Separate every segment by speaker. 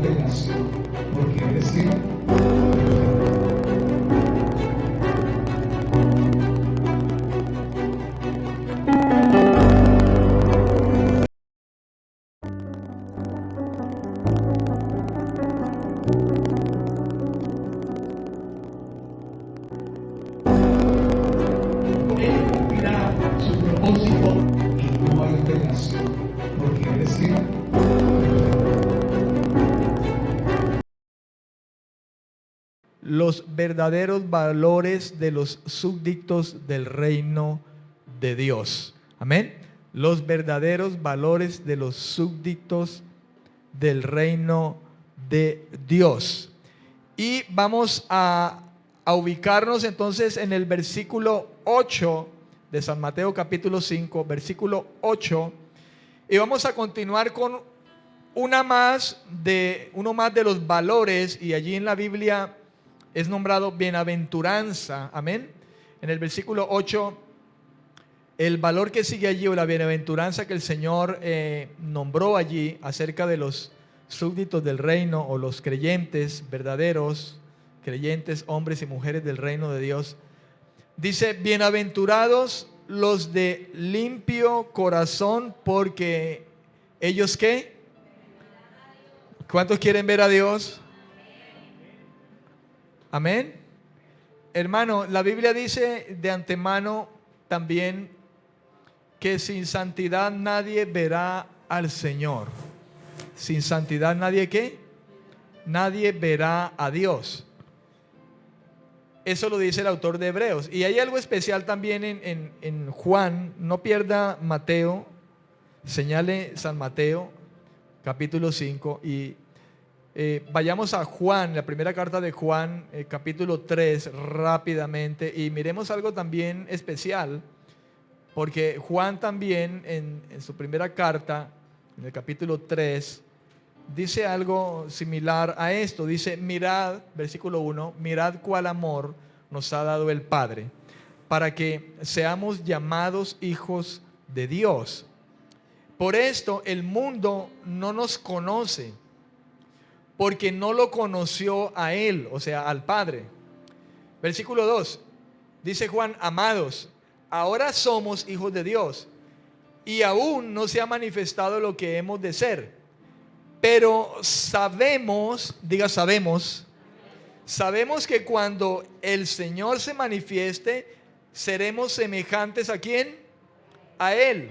Speaker 1: condenación, porque eres que él cumplirá su propósito y no hay condenación, porque eres que
Speaker 2: los verdaderos valores de los súbditos del reino de Dios. Amén. Los verdaderos valores de los súbditos del reino de Dios. Y vamos a ubicarnos entonces en el versículo 8 de San Mateo capítulo 5, versículo 8, y vamos a continuar con uno más de los valores, y allí en la Biblia es nombrado bienaventuranza. Amén. En el versículo 8, el valor que sigue allí, o la bienaventuranza que el Señor nombró allí acerca de los súbditos del reino, o los creyentes verdaderos, creyentes, hombres y mujeres del reino de Dios, dice: bienaventurados los de limpio corazón, porque ellos ¿qué? ¿Cuántos quieren ver a Dios? Amén. Hermano, la Biblia dice de antemano también que sin santidad nadie verá al Señor. Sin santidad nadie ¿qué? Nadie verá a Dios. Eso lo dice el autor de Hebreos. Y hay algo especial también en Juan. No pierda Mateo, señale San Mateo capítulo 5, y vayamos a Juan, la primera carta de Juan, capítulo 3, rápidamente, y miremos algo también especial, porque Juan también en su primera carta, en el capítulo 3, dice algo similar a esto. Dice: mirad, versículo 1, mirad cuál amor nos ha dado el Padre, para que seamos llamados hijos de Dios. Por esto el mundo no nos conoce, porque no lo conoció a Él, o sea, al Padre. Versículo 2, dice Juan: amados, ahora somos hijos de Dios, y aún no se ha manifestado lo que hemos de ser. Pero sabemos, diga sabemos que cuando el Señor se manifieste, seremos semejantes ¿a quién? A Él,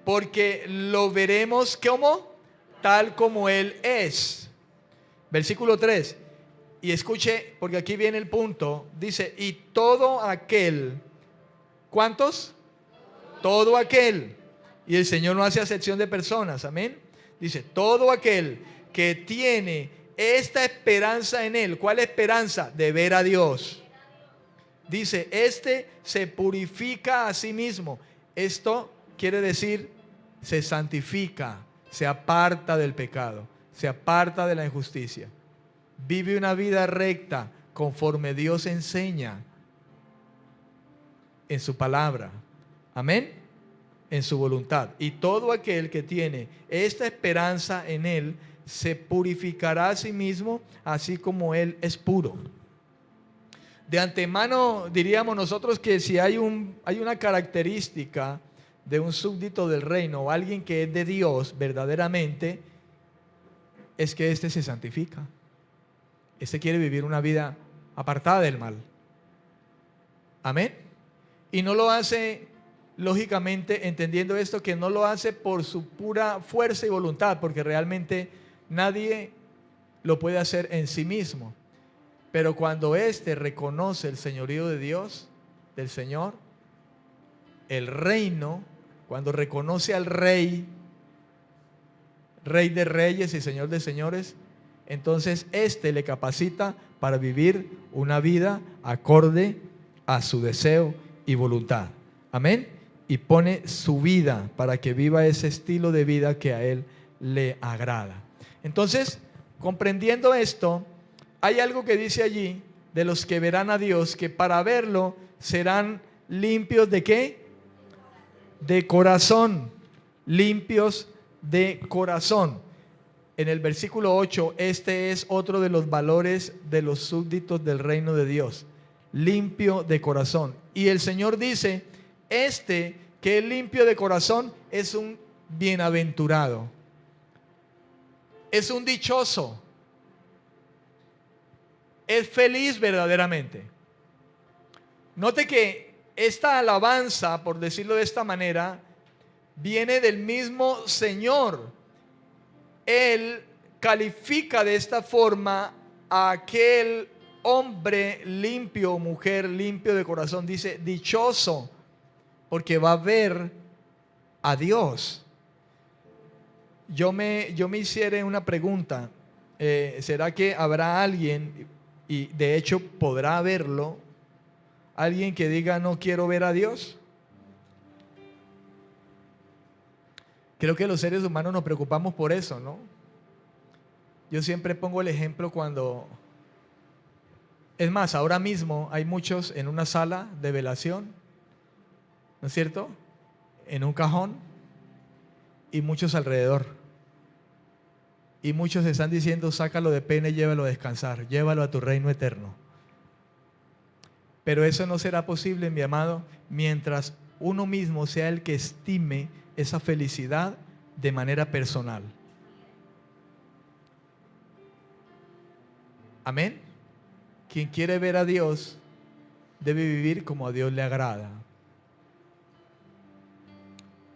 Speaker 2: porque lo veremos ¿cómo? Tal como Él es. Versículo 3, y escuche, porque aquí viene el punto. Dice: y todo aquel, ¿cuántos? Todo aquel, y el Señor no hace acepción de personas, amén. Dice: todo aquel que tiene esta esperanza en Él. ¿Cuál esperanza? De ver a Dios. Dice: este se purifica a sí mismo. Esto quiere decir, se santifica, se aparta del pecado, se aparta de la injusticia, vive una vida recta conforme Dios enseña en su palabra, amén, en su voluntad. Y todo aquel que tiene esta esperanza en Él se purificará a sí mismo, así como Él es puro. De antemano diríamos nosotros que si hay una característica de un súbdito del reino, o alguien que es de Dios verdaderamente, es que éste se santifica. Éste quiere vivir una vida apartada del mal. Amén. Y no lo hace, lógicamente, entendiendo esto, que no lo hace por su pura fuerza y voluntad, porque realmente nadie lo puede hacer en sí mismo. Pero cuando éste reconoce el señorío de Dios, del Señor, el reino, cuando reconoce al Rey, Rey de reyes y Señor de señores, entonces éste le capacita para vivir una vida acorde a su deseo y voluntad. Amén. Y pone su vida para que viva ese estilo de vida que a él le agrada. Entonces, comprendiendo esto, hay algo que dice allí de los que verán a Dios, que para verlo serán limpios ¿de qué? De corazón. Limpios de corazón. en el versículo 8, este es otro de los valores de los súbditos del reino de Dios: limpio de corazón. Y el Señor dice, este que es limpio de corazón es un bienaventurado, es un dichoso, es feliz verdaderamente. Note que esta alabanza, por decirlo de esta manera, viene del mismo Señor. Él califica de esta forma a aquel hombre limpio, mujer limpio de corazón. Dice, dichoso, porque va a ver a Dios. Yo me hiciera una pregunta. ¿Será que habrá alguien, y de hecho podrá verlo, alguien que diga no quiero ver a Dios? Creo que los seres humanos nos preocupamos por eso, ¿no? Yo siempre pongo el ejemplo cuando, es más, ahora mismo hay muchos en una sala de velación, ¿no es cierto? En un cajón, y muchos alrededor. Y muchos están diciendo, sácalo de pena y llévalo a descansar, llévalo a tu reino eterno. Pero eso no será posible, mi amado, mientras uno mismo sea el que estime esa felicidad de manera personal. Amén. Quien quiere ver a Dios debe vivir como a Dios le agrada.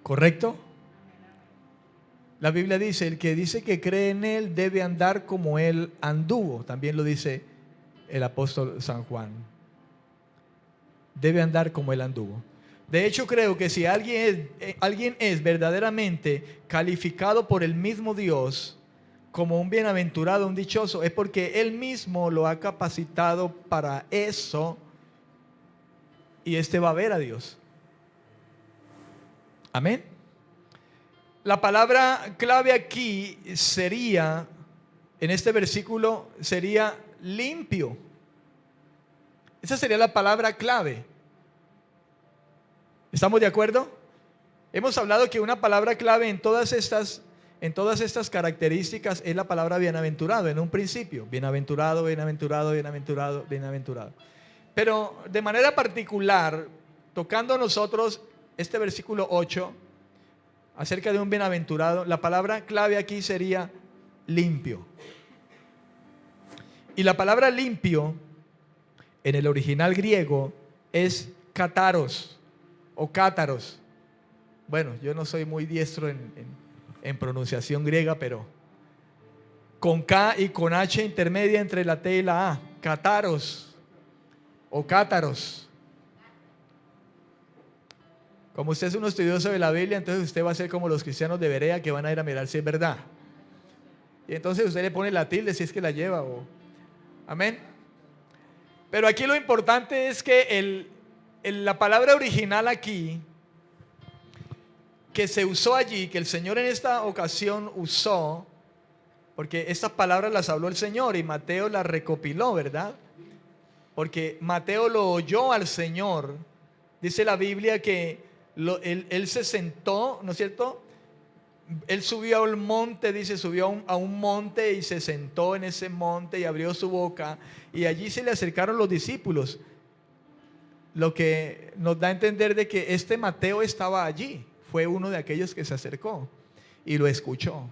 Speaker 2: ¿Correcto? La Biblia dice, el que dice que cree en Él debe andar como Él anduvo. También lo dice el apóstol San Juan. Debe andar como Él anduvo. De hecho, creo que si alguien es verdaderamente calificado por el mismo Dios como un bienaventurado, un dichoso, es porque Él mismo lo ha capacitado para eso, y éste va a ver a Dios. Amén. La palabra clave aquí sería, en este versículo, sería limpio. Esa sería la palabra clave. ¿Estamos de acuerdo? Hemos hablado que una palabra clave en todas estas características es la palabra bienaventurado en un principio. Bienaventurado, bienaventurado, bienaventurado, bienaventurado. Pero de manera particular, tocando nosotros este versículo 8, acerca de un bienaventurado, la palabra clave aquí sería limpio. Y la palabra limpio en el original griego es kataros o cátaros. Bueno, yo no soy muy diestro en pronunciación griega, pero con K y con H intermedia entre la T y la A. Cátaros o cátaros. Como usted es un estudioso de la Biblia, entonces usted va a ser como los cristianos de Berea, que van a ir a mirar si es verdad. Y entonces usted le pone la tilde si es que la lleva. Amén. Pero aquí lo importante es que la palabra original aquí, que se usó allí, que el Señor en esta ocasión usó, porque estas palabras las habló el Señor y Mateo las recopiló, ¿verdad? Porque Mateo lo oyó al Señor. Dice la Biblia que él se sentó, ¿no es cierto? Él subió a un monte, dice, subió a un monte y se sentó en ese monte y abrió su boca, y allí se le acercaron los discípulos, lo que nos da a entender de que este Mateo estaba allí, fue uno de aquellos que se acercó y lo escuchó.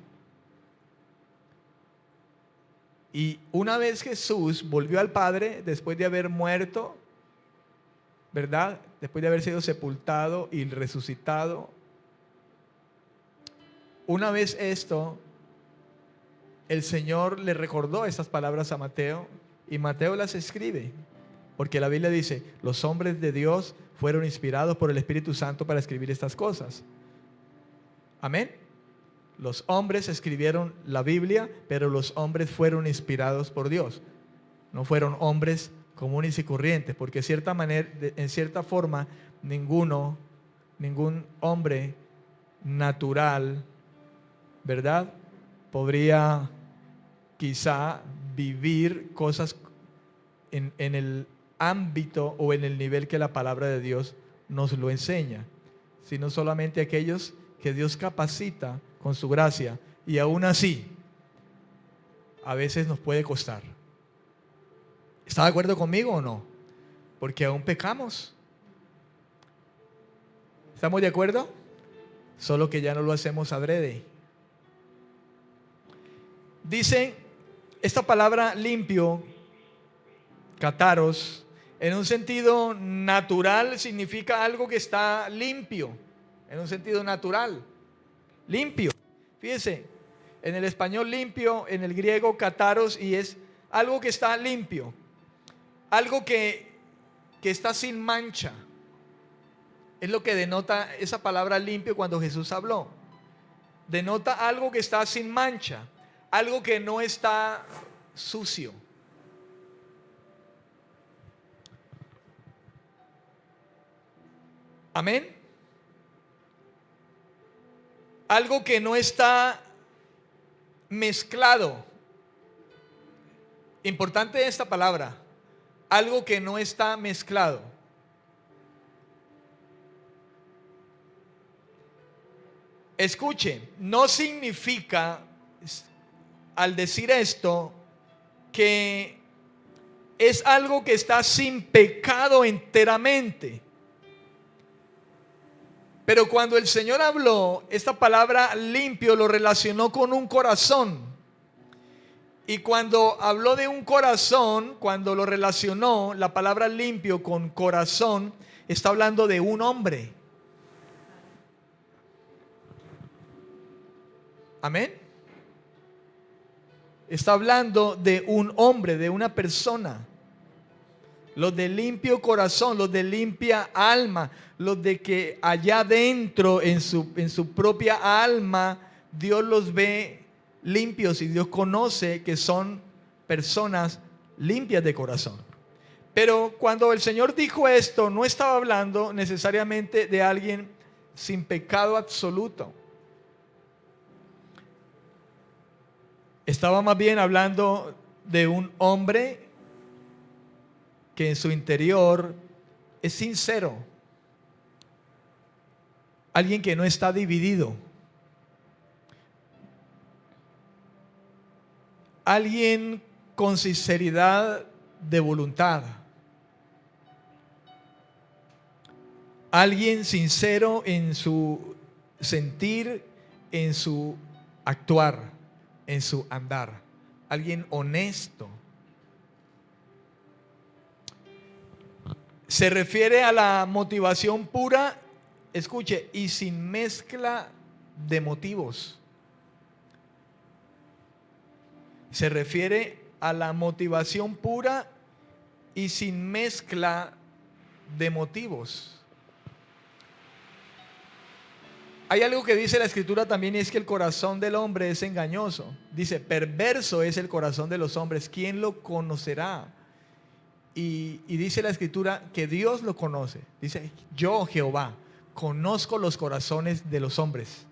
Speaker 2: Y una vez Jesús volvió al Padre después de haber muerto, ¿verdad? Después de haber sido sepultado y resucitado, una vez esto, el Señor le recordó esas palabras a Mateo, y Mateo las escribe, porque la Biblia dice, los hombres de Dios fueron inspirados por el Espíritu Santo para escribir estas cosas. Amén. Los hombres escribieron la Biblia, pero los hombres fueron inspirados por Dios. No fueron hombres comunes y corrientes, porque en cierta forma, ningún hombre natural, ¿verdad?, podría quizá vivir cosas en el ámbito o en el nivel que la palabra de Dios nos lo enseña, sino solamente aquellos que Dios capacita con su gracia. Y aún así, a veces nos puede costar. ¿Está de acuerdo conmigo o no? Porque aún pecamos. ¿Estamos de acuerdo? Solo que ya no lo hacemos adrede. Dice esta palabra limpio, kataros, en un sentido natural significa algo que está limpio. En un sentido natural. Limpio. Fíjese, en el español limpio, en el griego kataros, y es algo que está limpio. Algo que está sin mancha. Es lo que denota esa palabra limpio cuando Jesús habló. Denota algo que está sin mancha, algo que no está sucio. Amén. Algo que no está mezclado. Importante esta palabra. Algo que no está mezclado. Escuche, no significa al decir esto que es algo que está sin pecado enteramente. Pero cuando el Señor habló, esta palabra limpio lo relacionó con un corazón. Y cuando habló de un corazón, cuando lo relacionó, la palabra limpio con corazón, está hablando de un hombre. Amén. Está hablando de un hombre, de una persona. Los de limpio corazón, los de limpia alma, los de que allá adentro en su propia alma Dios los ve limpios y Dios conoce que son personas limpias de corazón. Pero cuando el Señor dijo esto, no estaba hablando necesariamente de alguien sin pecado absoluto. Estaba más bien hablando de un hombre que en su interior es sincero. Alguien que no está dividido. Alguien con sinceridad de voluntad. Alguien sincero en su sentir, en su actuar, en su andar. Alguien honesto. Se refiere a la motivación pura, escuche, y sin mezcla de motivos. Se refiere a la motivación pura y sin mezcla de motivos. Hay algo que dice la Escritura también, y es que el corazón del hombre es engañoso. Dice, perverso es el corazón de los hombres, ¿quién lo conocerá? Y dice la Escritura que Dios lo conoce. Dice, yo Jehová conozco los corazones de los hombres.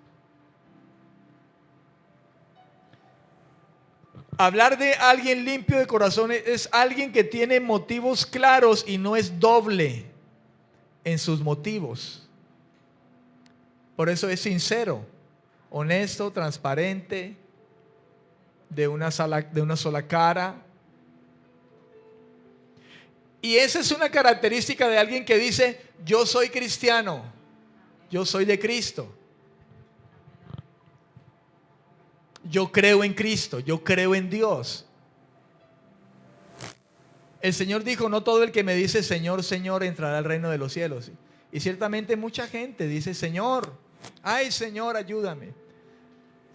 Speaker 2: Hablar de alguien limpio de corazones es alguien que tiene motivos claros y no es doble en sus motivos. Por eso es sincero, honesto, transparente, de una sola cara. Y esa es una característica de alguien que dice, yo soy cristiano, yo soy de Cristo. Yo creo en Cristo, yo creo en Dios. El Señor dijo, no todo el que me dice Señor, Señor entrará al reino de los cielos. Y ciertamente mucha gente dice, Señor, ay Señor, ayúdame.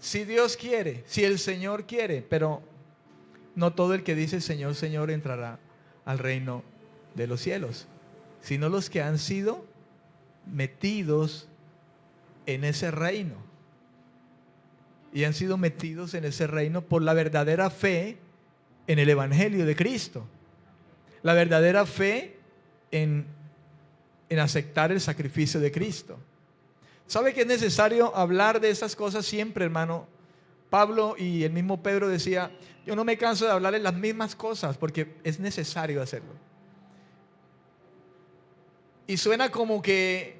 Speaker 2: Si Dios quiere, si el Señor quiere, pero no todo el que dice Señor, Señor entrará al reino de los cielos, sino los que han sido metidos en ese reino. Y han sido metidos en ese reino por la verdadera fe en el Evangelio de Cristo. La verdadera fe en aceptar el sacrificio de Cristo. ¿Sabe que es necesario hablar de esas cosas siempre, hermano? Pablo y el mismo Pedro decía, yo no me canso de hablarles las mismas cosas porque es necesario hacerlo. Y suena como que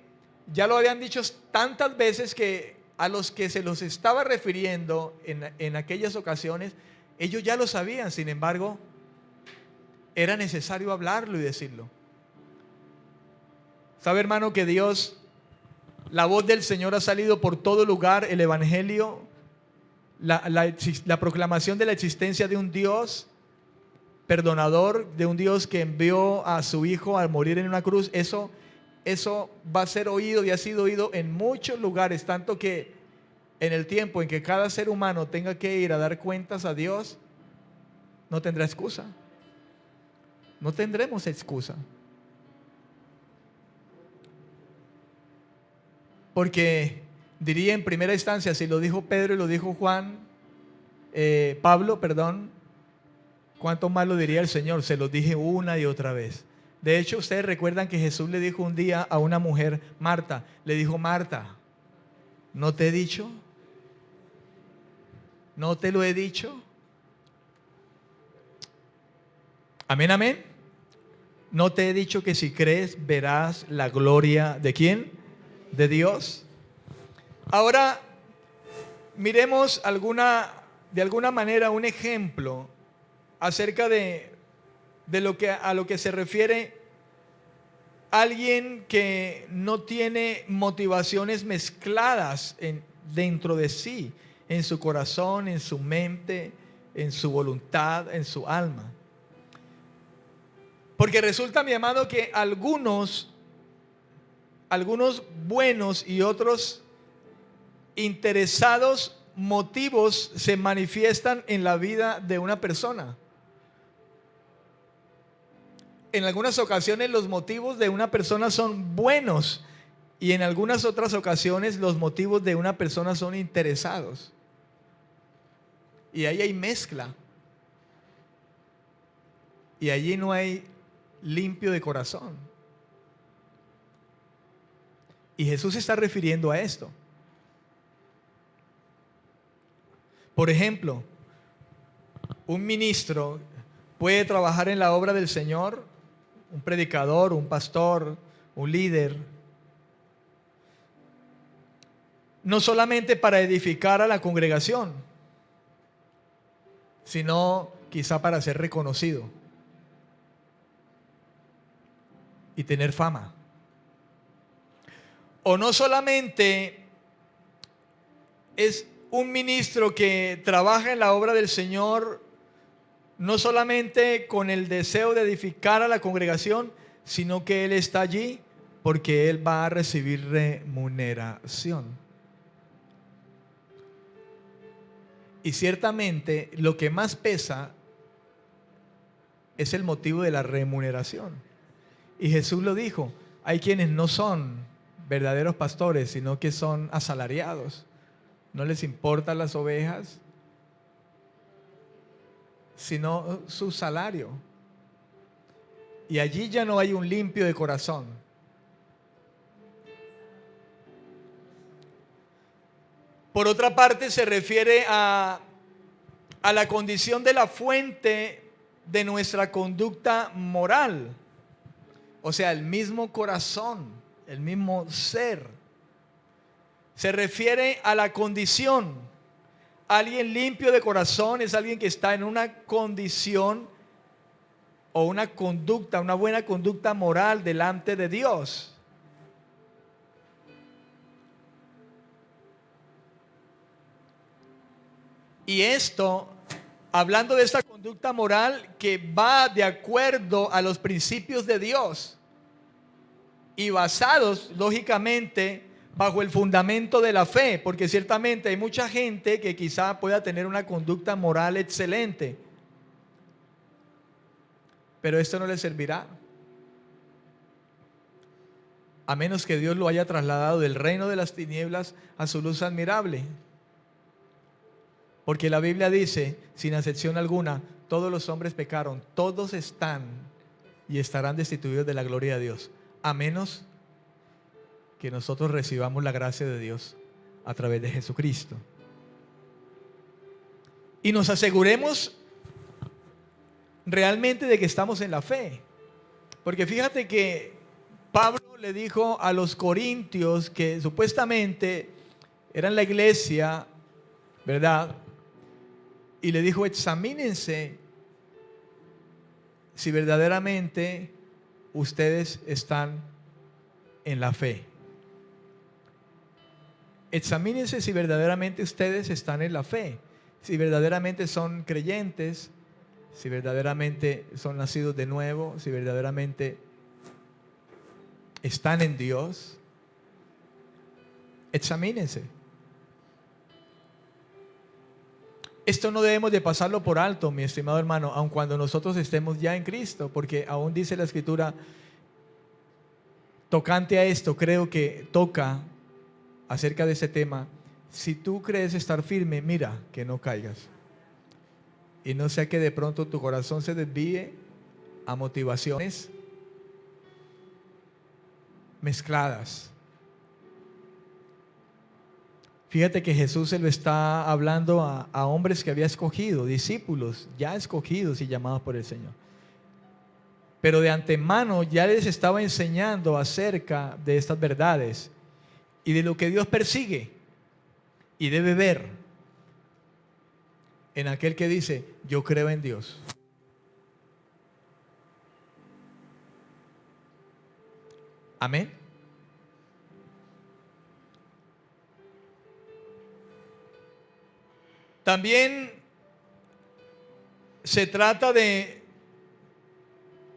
Speaker 2: ya lo habían dicho tantas veces que a los que se los estaba refiriendo en aquellas ocasiones Ellos ya lo sabían, sin embargo, era necesario hablarlo y decirlo. ¿Sabe, hermano, que Dios, la voz del Señor ha salido por todo lugar? El Evangelio, la proclamación de la existencia de un Dios perdonador, de un Dios que envió a su Hijo a morir en una cruz, eso va a ser oído y ha sido oído en muchos lugares, tanto que en el tiempo en que cada ser humano tenga que ir a dar cuentas a Dios, no tendrá excusa. No tendremos excusa. Porque diría en primera instancia, si lo dijo Pedro y lo dijo Pablo, ¿cuánto más lo diría el Señor? Se lo dije una y otra vez. De hecho, ustedes recuerdan que Jesús le dijo un día a una mujer, Marta, le dijo: Marta, ¿no te he dicho? ¿No te lo he dicho? Amén, amén. ¿No te he dicho que si crees verás la gloria de quién? De Dios. Ahora, miremos de alguna manera un ejemplo acerca de a lo que se refiere alguien que no tiene motivaciones mezcladas dentro de sí, en su corazón, en su mente, en su voluntad, en su alma. Porque resulta, mi amado, que algunos buenos y otros interesados motivos se manifiestan en la vida de una persona. En algunas ocasiones los motivos de una persona son buenos y en algunas otras ocasiones los motivos de una persona son interesados. Y ahí hay mezcla. Y allí no hay limpio de corazón. Y Jesús se está refiriendo a esto. Por ejemplo, un ministro puede trabajar en la obra del Señor, un predicador, un pastor, un líder, no solamente para edificar a la congregación, sino quizá para ser reconocido y tener fama. O no solamente es un ministro que trabaja en la obra del Señor, no solamente con el deseo de edificar a la congregación, sino que él está allí porque él va a recibir remuneración. Y ciertamente lo que más pesa es el motivo de la remuneración. Y Jesús lo dijo: hay quienes no son verdaderos pastores, sino que son asalariados. No les importan las ovejas, sino su salario. Y allí ya no hay un limpio de corazón. Por otra parte, se refiere a la condición de la fuente de nuestra conducta moral. O sea, el mismo corazón, el mismo ser. Se refiere a la condición. Alguien limpio de corazón es alguien que está en una condición o una conducta, una buena conducta moral delante de Dios. Y esto, hablando de esta conducta moral que va de acuerdo a los principios de Dios y basados, lógicamente, bajo el fundamento de la fe, porque ciertamente hay mucha gente que quizá pueda tener una conducta moral excelente, pero esto no le servirá a menos que Dios lo haya trasladado del reino de las tinieblas a su luz admirable. Porque la Biblia dice, sin excepción alguna, todos los hombres pecaron, todos están y estarán destituidos de la gloria de Dios, a menos que nosotros recibamos la gracia de Dios a través de Jesucristo. Y nos aseguremos realmente de que estamos en la fe. Porque fíjate que Pablo le dijo a los corintios, que supuestamente eran la iglesia, ¿verdad?, y le dijo: examínense si verdaderamente ustedes están en la fe. Examínense si verdaderamente ustedes están en la fe, si verdaderamente son creyentes, si verdaderamente son nacidos de nuevo, si verdaderamente están en Dios. Examínense. Esto no debemos de pasarlo por alto, mi estimado hermano, aun cuando nosotros estemos ya en Cristo, porque aún dice la Escritura, tocante a esto, creo que toca acerca de ese tema: si tú crees estar firme, mira que no caigas. Y no sea que de pronto tu corazón se desvíe a motivaciones mezcladas. Fíjate que Jesús se lo está hablando a hombres que había escogido, discípulos ya escogidos y llamados por el Señor. Pero de antemano ya les estaba enseñando acerca de estas verdades y de lo que Dios persigue y debe ver en aquel que dice: yo creo en Dios. Amén. También se trata de,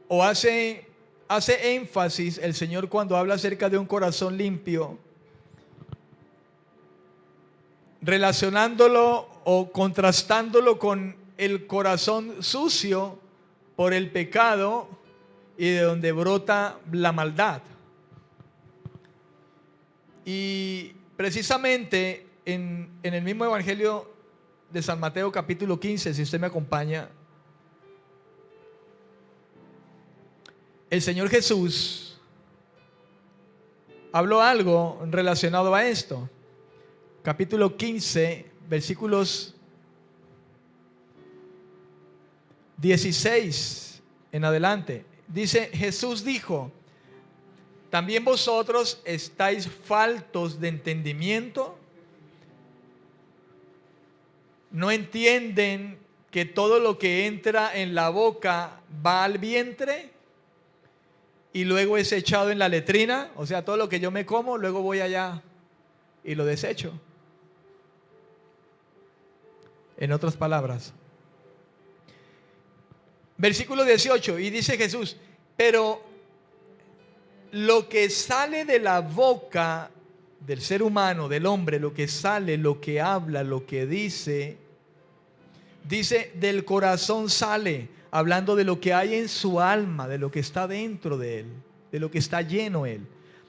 Speaker 2: o hace énfasis el Señor cuando habla acerca de un corazón limpio, relacionándolo o contrastándolo con el corazón sucio por el pecado y de donde brota la maldad. Y precisamente en el mismo Evangelio de San Mateo capítulo 15, si usted me acompaña, el Señor Jesús habló algo relacionado a esto. Capítulo 15, versículos 16 en adelante. Dice: Jesús dijo: ¿también vosotros estáis faltos de entendimiento? ¿No entienden que todo lo que entra en la boca va al vientre y luego es echado en la letrina? O sea, todo lo que yo me como, luego voy allá y lo desecho. En otras palabras, versículo 18, y dice Jesús: pero lo que sale de la boca del ser humano, del hombre, lo que sale, lo que habla, lo que dice del corazón sale, hablando de lo que hay en su alma, de lo que está dentro de él, de lo que está lleno él.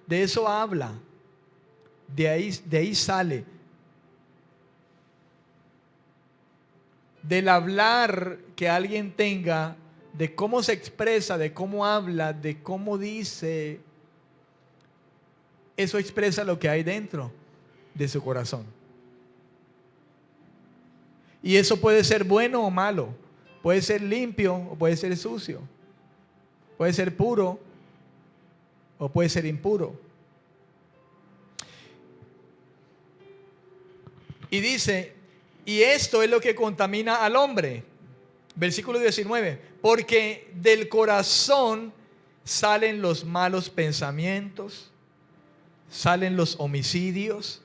Speaker 2: De eso habla, de ahí sale. Del hablar que alguien tenga, de cómo se expresa, de cómo habla, de cómo dice, eso expresa lo que hay dentro de su corazón. Y eso puede ser bueno o malo, puede ser limpio o puede ser sucio, puede ser puro o puede ser impuro. Y dice: y esto es lo que contamina al hombre. Versículo 19: porque del corazón salen los malos pensamientos, salen los homicidios,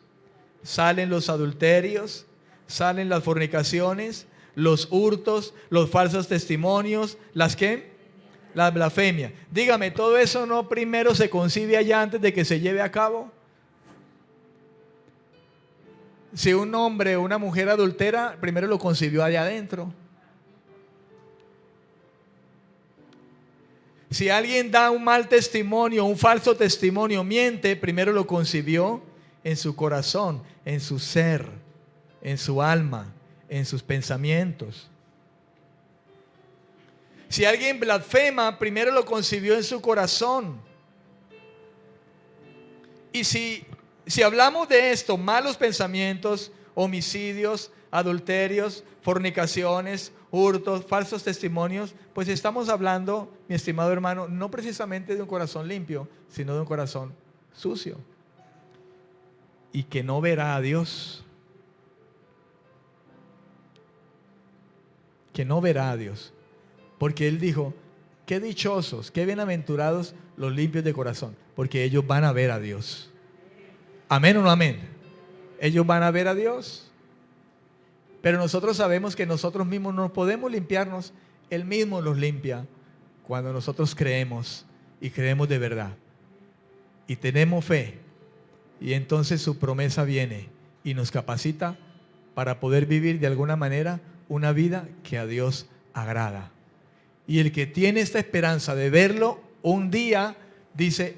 Speaker 2: salen los adulterios, salen las fornicaciones, los hurtos, los falsos testimonios, ¿las qué? La blasfemia. Dígame, ¿todo eso no primero se concibe allá antes de que se lleve a cabo? Si un hombre o una mujer adultera, primero lo concibió allá adentro. Si alguien da un mal testimonio, un falso testimonio, miente, primero lo concibió en su corazón, en su ser, en su alma, en sus pensamientos. Si alguien blasfema, primero lo concibió en su corazón. Y si hablamos de esto, malos pensamientos, homicidios, adulterios, fornicaciones, hurtos, falsos testimonios, pues estamos hablando, mi estimado hermano, no precisamente de un corazón limpio, sino de un corazón sucio y que no verá a Dios. que no verá a Dios. Porque Él dijo, qué dichosos, qué bienaventurados los limpios de corazón, porque ellos van a ver a Dios. ¿Amén o no amén? Ellos van a ver a Dios. Pero nosotros sabemos que nosotros mismos no podemos limpiarnos. Él mismo los limpia cuando nosotros creemos y creemos de verdad. Y tenemos fe. Y entonces su promesa viene y nos capacita para poder vivir de alguna manera una vida que a Dios agrada. Y el que tiene esta esperanza de verlo un día, dice,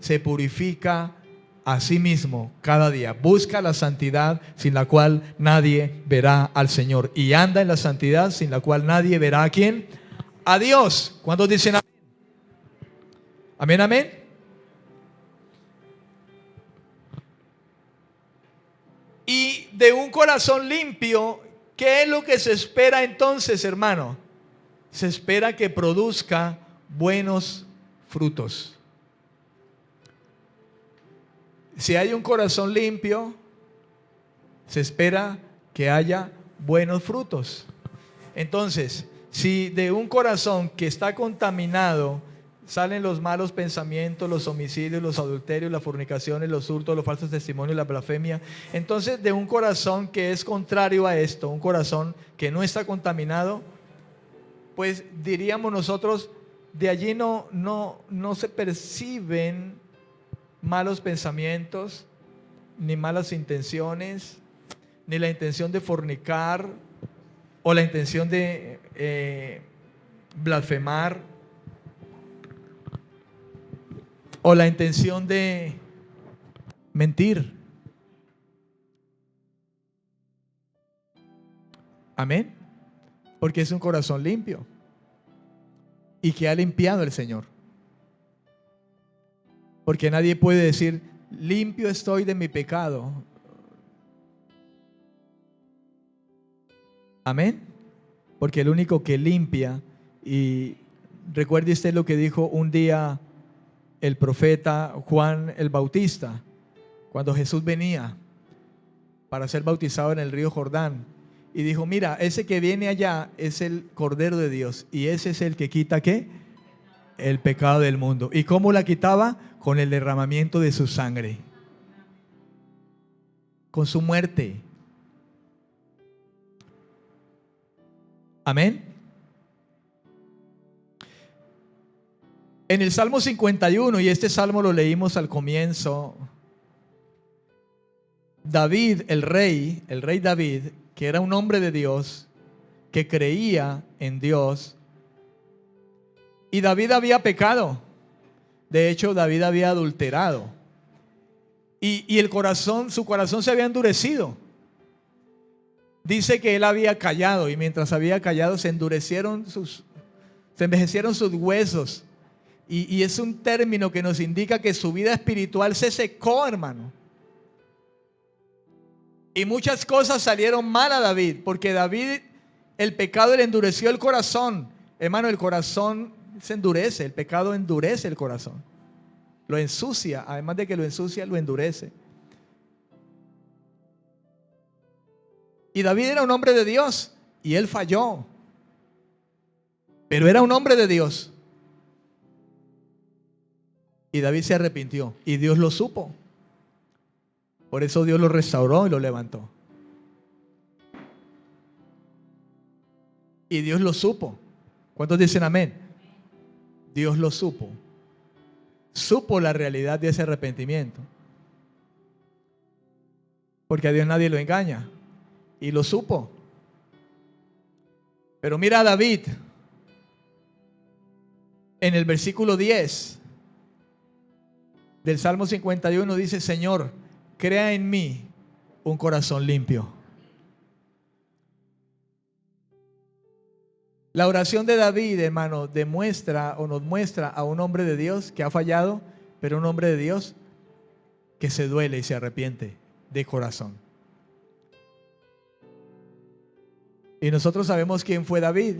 Speaker 2: se purifica a sí mismo cada día. Busca la santidad sin la cual nadie verá al Señor. Y anda en la santidad sin la cual nadie verá a quién. A Dios. ¿Cuántos dicen amén? Amén, amén. Y de un corazón limpio, ¿qué es lo que se espera entonces, hermano? Se espera que produzca buenos frutos. Si hay un corazón limpio, se espera que haya buenos frutos. Entonces, si de un corazón que está contaminado salen los malos pensamientos, los homicidios, los adulterios, las fornicaciones, los hurtos, los falsos testimonios, la blasfemia, entonces de un corazón que es contrario a esto, un corazón que no está contaminado, pues diríamos nosotros, de allí no se perciben malos pensamientos, ni malas intenciones, ni la intención de fornicar, o la intención de blasfemar, o la intención de mentir. Amén. Porque es un corazón limpio y que ha limpiado el Señor. Porque nadie puede decir, limpio estoy de mi pecado. Amén. Porque el único que limpia, y recuerde usted lo que dijo un día el profeta Juan el Bautista, cuando Jesús venía para ser bautizado en el río Jordán, y dijo, mira, ese que viene allá es el Cordero de Dios, y ese es el que quita, ¿qué? El pecado del mundo. ¿Y cómo la quitaba? Con el derramamiento de su sangre, con su muerte. Amén. En el Salmo 51, y este salmo lo leímos al comienzo, David, el rey David, que era un hombre de Dios, que creía en Dios, y David había pecado. De hecho, David había adulterado, y su corazón se había endurecido. Dice que él había callado, y mientras había callado se envejecieron sus huesos. Y es un término que nos indica que su vida espiritual se secó, hermano. Y muchas cosas salieron mal a David, porque David, el pecado le endureció el corazón. Hermano, el corazón se endurece, el pecado endurece el corazón. Lo ensucia, además de que lo ensucia, lo endurece. Y David era un hombre de Dios, y él falló. Pero era un hombre de Dios. Y David se arrepintió, y Dios lo supo. Por eso Dios lo restauró y lo levantó. Y Dios lo supo. ¿Cuántos dicen amén? Dios lo supo. Supo la realidad de ese arrepentimiento. Porque a Dios nadie lo engaña. Y lo supo. Pero mira a David. En el versículo 10 del Salmo 51 dice, Señor, crea en mí un corazón limpio. La oración de David, hermano, nos muestra a un hombre de Dios que ha fallado, pero un hombre de Dios que se duele y se arrepiente de corazón. Y nosotros sabemos quién fue David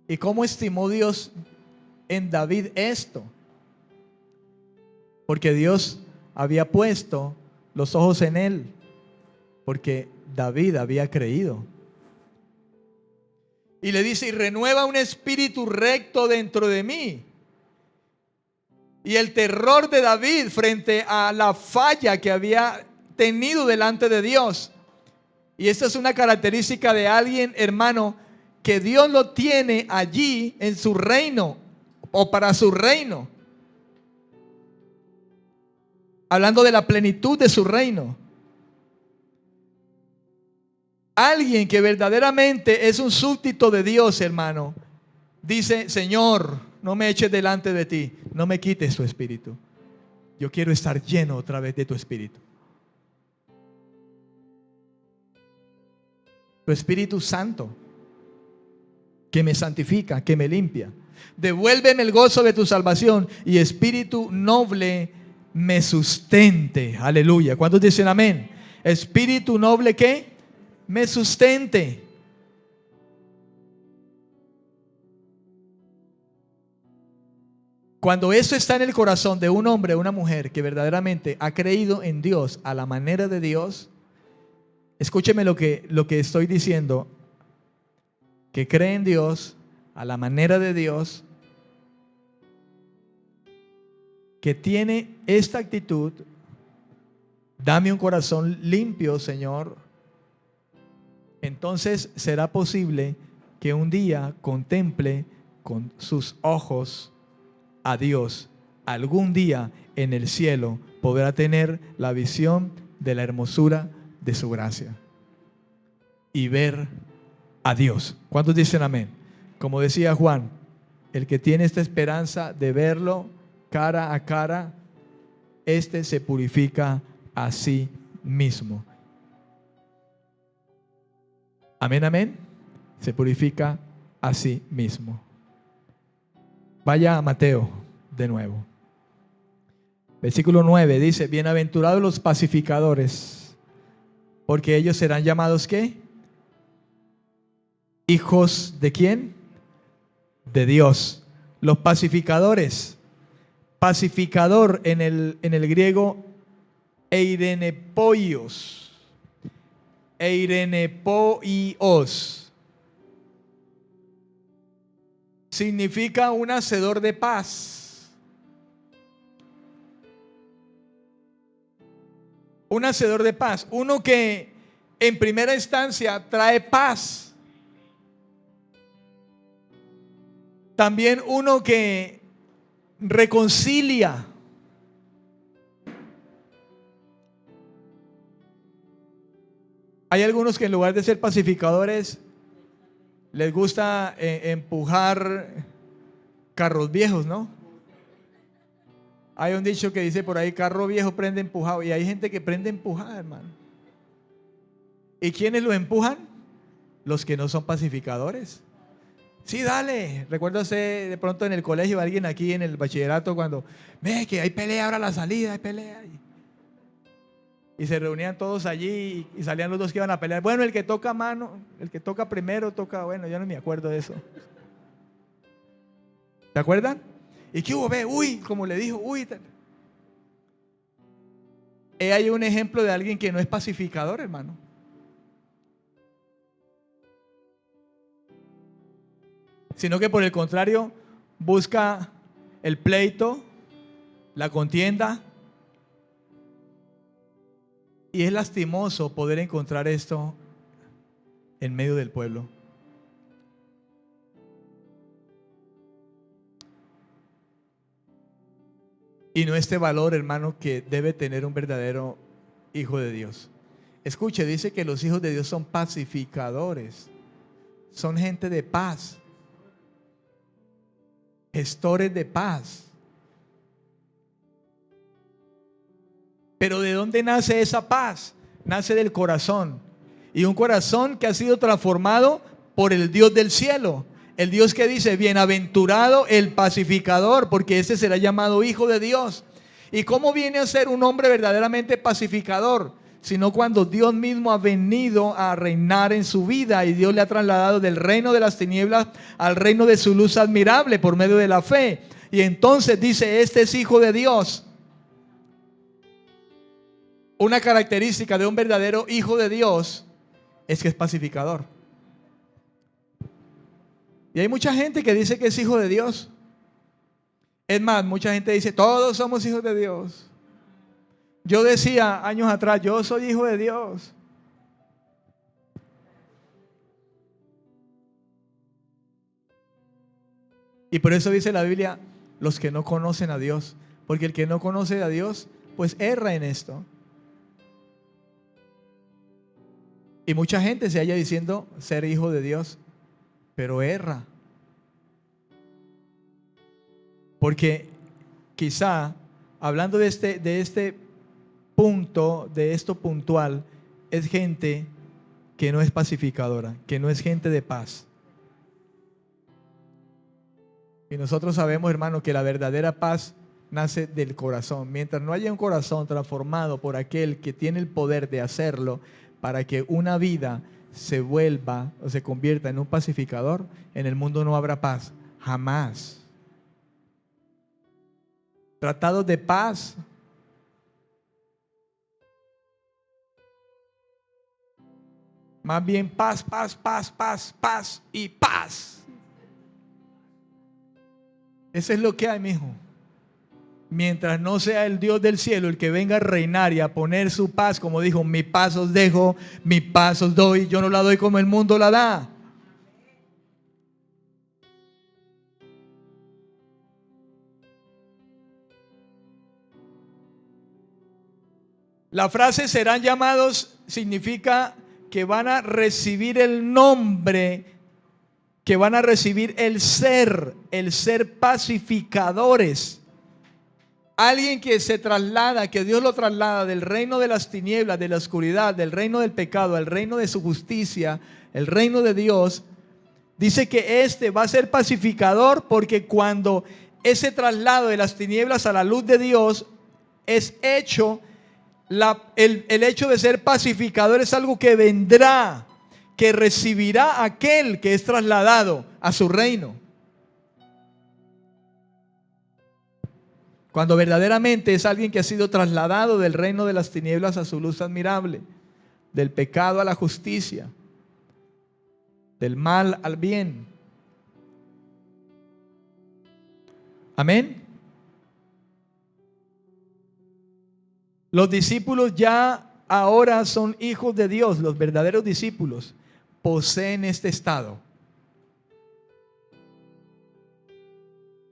Speaker 2: y cómo estimó Dios en David esto. Porque Dios había puesto los ojos en él, porque David había creído. Y le dice, y renueva un espíritu recto dentro de mí. Y el terror de David frente a la falla que había tenido delante de Dios. Y esta es una característica de alguien, hermano, que Dios lo tiene allí en su reino o para su reino. Hablando de la plenitud de su reino. Alguien que verdaderamente es un súbdito de Dios, hermano, dice, Señor, no me eches delante de ti, no me quites tu espíritu. Yo quiero estar lleno otra vez de tu espíritu. Tu Espíritu Santo, que me santifica, que me limpia. Devuélveme el gozo de tu salvación y espíritu noble me sustente. Aleluya. ¿Cuántos dicen amén? Espíritu noble, ¿qué? Me sustente. Cuando eso está en el corazón de un hombre o una mujer que verdaderamente ha creído en Dios a la manera de Dios, escúcheme lo que estoy diciendo, que cree en Dios a la manera de Dios, que tiene esta actitud, dame un corazón limpio, Señor, entonces será posible que un día contemple con sus ojos a Dios. Algún día en el cielo podrá tener la visión de la hermosura de su gracia y ver a Dios. ¿Cuántos dicen amén? Como decía Juan, el que tiene esta esperanza de verlo cara a cara, este se purifica a sí mismo. Amén, amén. Se purifica a sí mismo. Vaya a Mateo de nuevo. Versículo 9 dice, bienaventurados los pacificadores, porque ellos serán llamados ¿qué? Hijos de ¿quién? De Dios. Los pacificadores. Pacificador en el griego eirenepoios. Eirenepoios. Significa un hacedor de paz. Un hacedor de paz. Uno que en primera instancia trae paz. También uno que reconcilia. Hay algunos que en lugar de ser pacificadores les gusta empujar carros viejos, ¿no? Hay un dicho que dice por ahí, carro viejo prende empujado. Y hay gente que prende empujada, hermano. ¿Y quiénes lo empujan? Los que no son pacificadores. Sí, dale. Recuérdase de pronto en el colegio, alguien aquí en el bachillerato, cuando ve que hay pelea ahora a la salida, hay pelea. Y se reunían todos allí y salían los dos que iban a pelear. Bueno, el que toca mano, el que toca primero toca, bueno, yo no me acuerdo de eso. ¿Se acuerdan? ¿Y qué hubo? Ve, uy, como le dijo, uy. Hay un ejemplo de alguien que no es pacificador, hermano. Sino que por el contrario busca el pleito, la contienda. Y es lastimoso poder encontrar esto en medio del pueblo. Y no este valor, hermano, que debe tener un verdadero hijo de Dios. Escuche, dice que los hijos de Dios son pacificadores. Son gente de paz. Gestores de paz. Pero ¿de dónde nace esa paz? Nace del corazón. Y un corazón que ha sido transformado por el Dios del cielo. El Dios que dice, bienaventurado el pacificador, porque ese será llamado hijo de Dios. ¿Y cómo viene a ser un hombre verdaderamente pacificador? Sino cuando Dios mismo ha venido a reinar en su vida y Dios le ha trasladado del reino de las tinieblas al reino de su luz admirable por medio de la fe. Y entonces dice, este es hijo de Dios. Una característica de un verdadero hijo de Dios es que es pacificador. Y hay mucha gente que dice que es hijo de Dios. Es más, mucha gente dice, todos somos hijos de Dios. Yo decía años atrás, yo soy hijo de Dios. Y por eso dice la Biblia, los que no conocen a Dios. Porque el que no conoce a Dios, pues erra en esto. Y mucha gente se halla diciendo ser hijo de Dios, pero erra. Porque quizá, hablando de este punto, de esto puntual, es gente que no es pacificadora, que no es gente de paz. Y nosotros sabemos, hermano, que la verdadera paz nace del corazón. Mientras no haya un corazón transformado por aquel que tiene el poder de hacerlo, para que una vida se vuelva o se convierta en un pacificador, en el mundo no habrá paz, jamás. Tratados de paz. Más bien paz, paz, paz, paz, paz y paz. Eso es lo que hay, mijo. Mientras no sea el Dios del cielo el que venga a reinar y a poner su paz, como dijo, mi paz os dejo, mi paz os doy, yo no la doy como el mundo la da. La frase serán llamados significa que van a recibir el nombre, que van a recibir el ser pacificadores. Alguien que se traslada, que Dios lo traslada del reino de las tinieblas, de la oscuridad, del reino del pecado, al reino de su justicia, el reino de Dios, dice que este va a ser pacificador porque cuando ese traslado de las tinieblas a la luz de Dios es hecho, el hecho de ser pacificador es algo que vendrá, que recibirá aquel que es trasladado a su reino. Cuando verdaderamente es alguien que ha sido trasladado del reino de las tinieblas a su luz admirable, del pecado a la justicia, del mal al bien. Amén. Los discípulos ya ahora son hijos de Dios. Los verdaderos discípulos poseen este estado.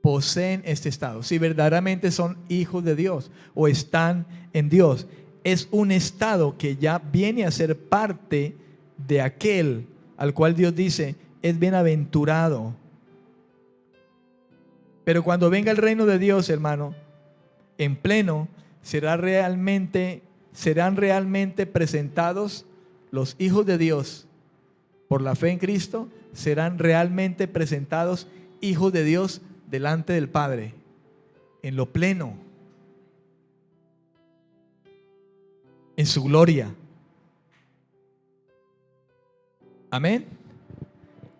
Speaker 2: Poseen este estado. Si verdaderamente son hijos de Dios o están en Dios, es un estado que ya viene a ser parte de aquel al cual Dios dice es bienaventurado. Pero cuando venga el reino de Dios, hermano, en pleno, serán realmente presentados los hijos de Dios por la fe en Cristo, serán realmente presentados hijos de Dios delante del Padre, en lo pleno, en su gloria. Amén.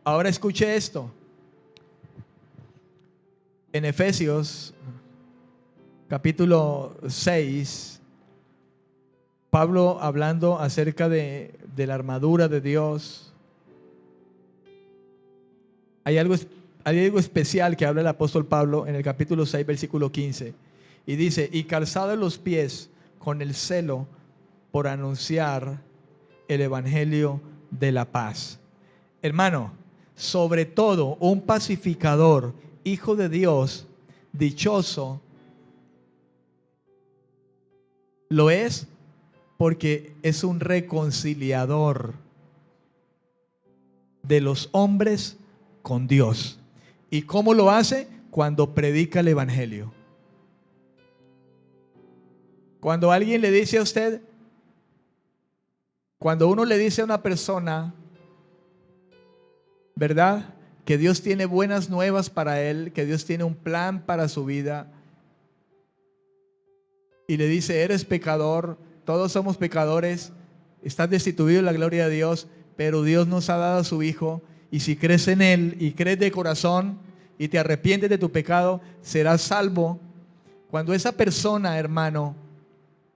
Speaker 2: Ahora escuche esto. En Efesios capítulo 6, Pablo hablando acerca de la armadura de Dios. Hay algo especial que habla el apóstol Pablo en el capítulo 6, versículo 15. Y dice, y calzados los pies con el celo por anunciar el evangelio de la paz. Hermano, sobre todo un pacificador, hijo de Dios, dichoso, lo es porque es un reconciliador de los hombres con Dios. ¿Y cómo lo hace? Cuando predica el evangelio. Cuando alguien le dice a usted, cuando uno le dice a una persona, ¿verdad?, que Dios tiene buenas nuevas para él, que Dios tiene un plan para su vida, y le dice, eres pecador, todos somos pecadores, estás destituido de la gloria de Dios, pero Dios nos ha dado a su Hijo, y si crees en Él y crees de corazón y te arrepientes de tu pecado, serás salvo. Cuando esa persona, hermano,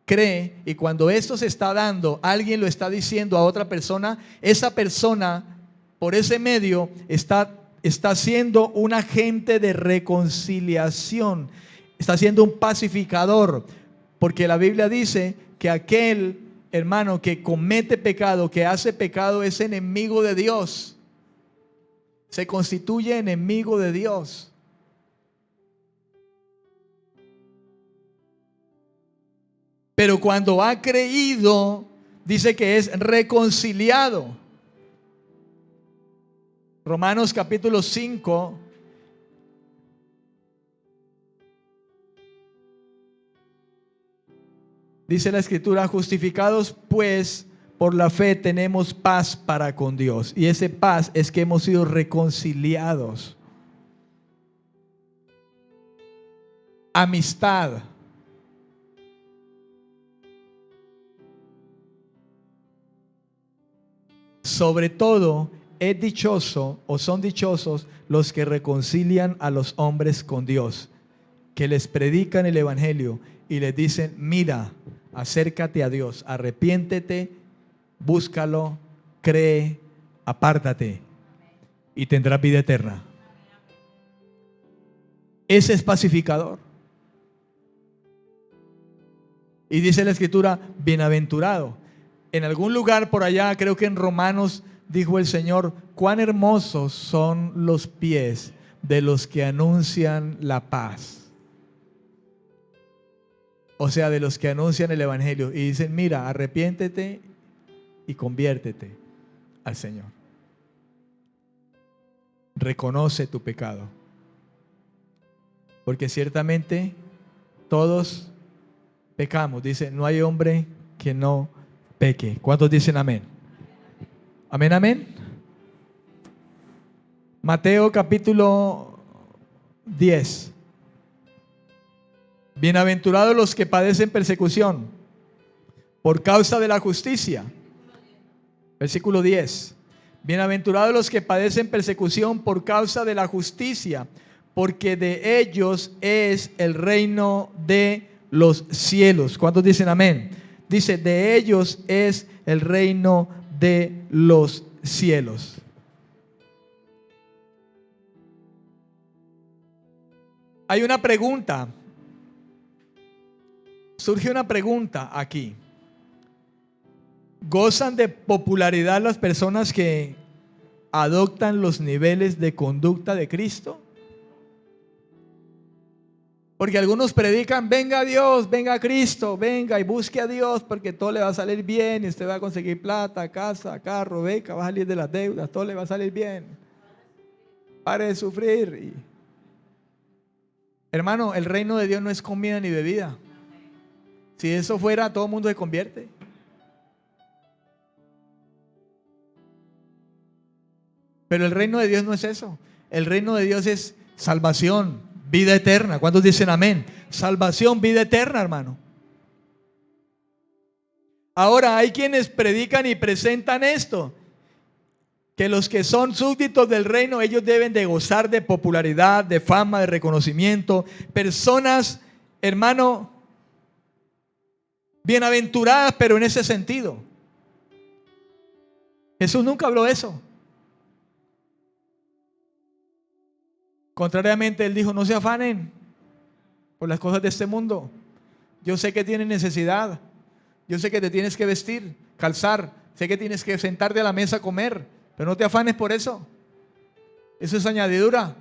Speaker 2: cree, y cuando esto se está dando, alguien lo está diciendo a otra persona, esa persona por ese medio está está siendo un agente de reconciliación, está siendo un pacificador, porque la Biblia dice que aquel hermano que comete pecado, que hace pecado, es enemigo de Dios, se constituye enemigo de Dios. Pero cuando ha creído, dice que es reconciliado. Romanos capítulo 5. Dice la Escritura: justificados pues por la fe tenemos paz para con Dios. Y ese paz es que hemos sido reconciliados. Amistad. Sobre todo, es dichoso o son dichosos los que reconcilian a los hombres con Dios, que les predican el evangelio y les dicen: mira, acércate a Dios, arrepiéntete, búscalo, cree, apártate y tendrás vida eterna. Ese es pacificador. Y dice la Escritura: bienaventurado. En algún lugar por allá, creo que en Romanos, dijo el Señor: cuán hermosos son los pies de los que anuncian la paz. O sea, de los que anuncian el evangelio y dicen: mira, arrepiéntete y conviértete al Señor. Reconoce tu pecado. Porque ciertamente todos pecamos. Dice: no hay hombre que no peque. ¿Cuántos dicen amén? Amén, amén. Mateo capítulo 10. Bienaventurados los que padecen persecución por causa de la justicia. Versículo 10. Bienaventurados los que padecen persecución por causa de la justicia, porque de ellos es el reino de los cielos. ¿Cuántos dicen amén? Dice: de ellos es el reino de los cielos. Hay una pregunta. Surge una pregunta aquí. ¿Gozan de popularidad las personas que adoptan los niveles de conducta de Cristo? Porque algunos predican: venga Dios, venga Cristo, venga y busque a Dios porque todo le va a salir bien y usted va a conseguir plata, casa, carro, beca, va a salir de las deudas, todo le va a salir bien. Pare de sufrir. Hermano, el reino de Dios no es comida ni bebida. Si eso fuera, todo el mundo se convierte. Pero el reino de Dios no es eso. El reino de Dios es salvación, vida eterna. ¿Cuántos dicen amén? Salvación, vida eterna, hermano. Ahora hay quienes predican y presentan esto: que los que son súbditos del reino, ellos deben de gozar de popularidad, de fama, de reconocimiento. Personas, hermano, bienaventuradas, pero en ese sentido. Jesús nunca habló eso. Contrariamente, Él dijo: no se afanen por las cosas de este mundo. Yo sé que tienen necesidad. Yo sé que te tienes que vestir, calzar. Sé que tienes que sentarte a la mesa a comer. Pero no te afanes por eso. Eso es añadidura.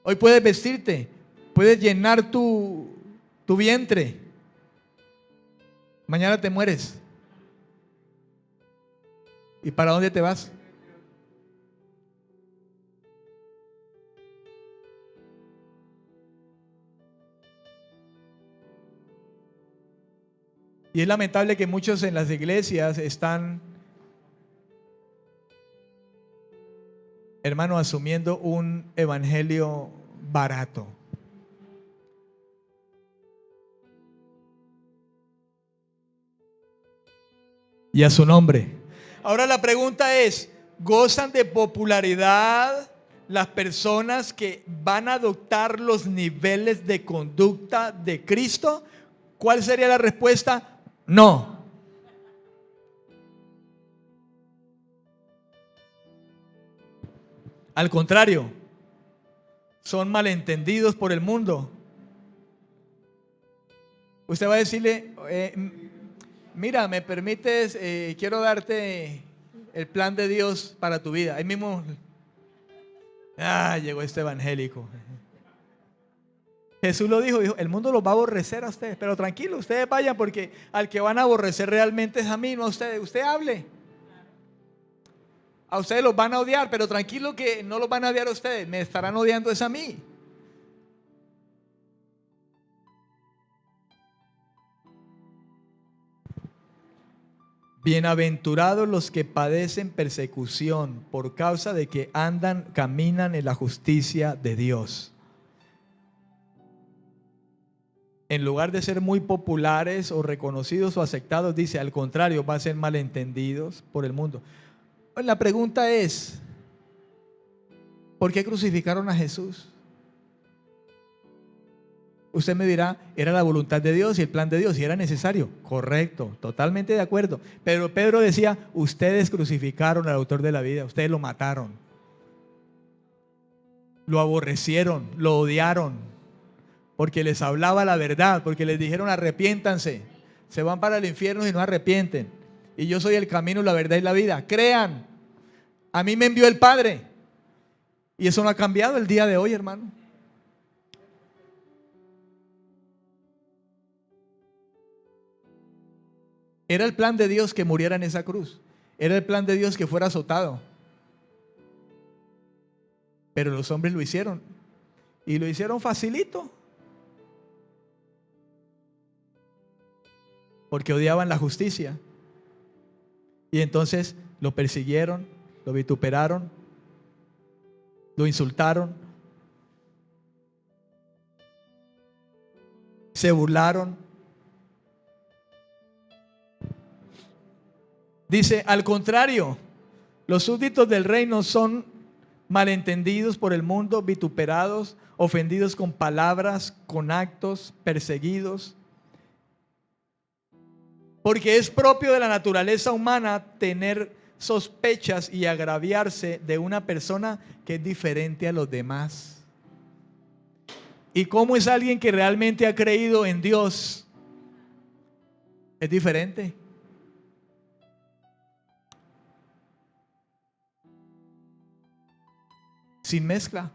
Speaker 2: Hoy puedes vestirte, puedes llenar tu vientre. Mañana te mueres. ¿Y para dónde te vas? Y es lamentable que muchos en las iglesias están, hermano, asumiendo un evangelio barato. Y a su nombre. Ahora la pregunta es: ¿gozan de popularidad las personas que van a adoptar los niveles de conducta de Cristo? ¿Cuál sería la respuesta? No. Al contrario, son malentendidos por el mundo. Usted va a decirle, mira, ¿me permites? Quiero darte el plan de Dios para tu vida. Ahí mismo, llegó este evangélico. Jesús lo dijo, el mundo los va a aborrecer a ustedes, pero tranquilo, ustedes vayan porque al que van a aborrecer realmente es a mí, no a ustedes. Usted hable. A ustedes los van a odiar, pero tranquilo que no los van a odiar a ustedes, me estarán odiando es a mí. Bienaventurados los que padecen persecución por causa de que caminan en la justicia de Dios. En lugar de ser muy populares o reconocidos o aceptados, dice, al contrario, van a ser malentendidos por el mundo. La pregunta es, ¿por qué crucificaron a Jesús? Usted me dirá, era la voluntad de Dios y el plan de Dios y era necesario. Correcto, totalmente de acuerdo. Pero Pedro decía, ustedes crucificaron al autor de la vida, ustedes lo mataron. Lo aborrecieron, lo odiaron. Porque les hablaba la verdad, porque les dijeron arrepiéntanse, se van para el infierno si no arrepienten. Y yo soy el camino, la verdad y la vida. Crean, a mí me envió el Padre. Y eso no ha cambiado el día de hoy, hermano. Era el plan de Dios que muriera en esa cruz. Era el plan de Dios que fuera azotado. Pero los hombres lo hicieron. Y lo hicieron facilito. Porque odiaban la justicia. Y entonces lo persiguieron, lo vituperaron, lo insultaron, se burlaron. Dice, al contrario, los súbditos del reino son malentendidos por el mundo, vituperados, ofendidos con palabras, con actos, perseguidos. Porque es propio de la naturaleza humana tener sospechas y agraviarse de una persona que es diferente a los demás. ¿Y cómo es alguien que realmente ha creído en Dios? Es diferente. Sin mezcla.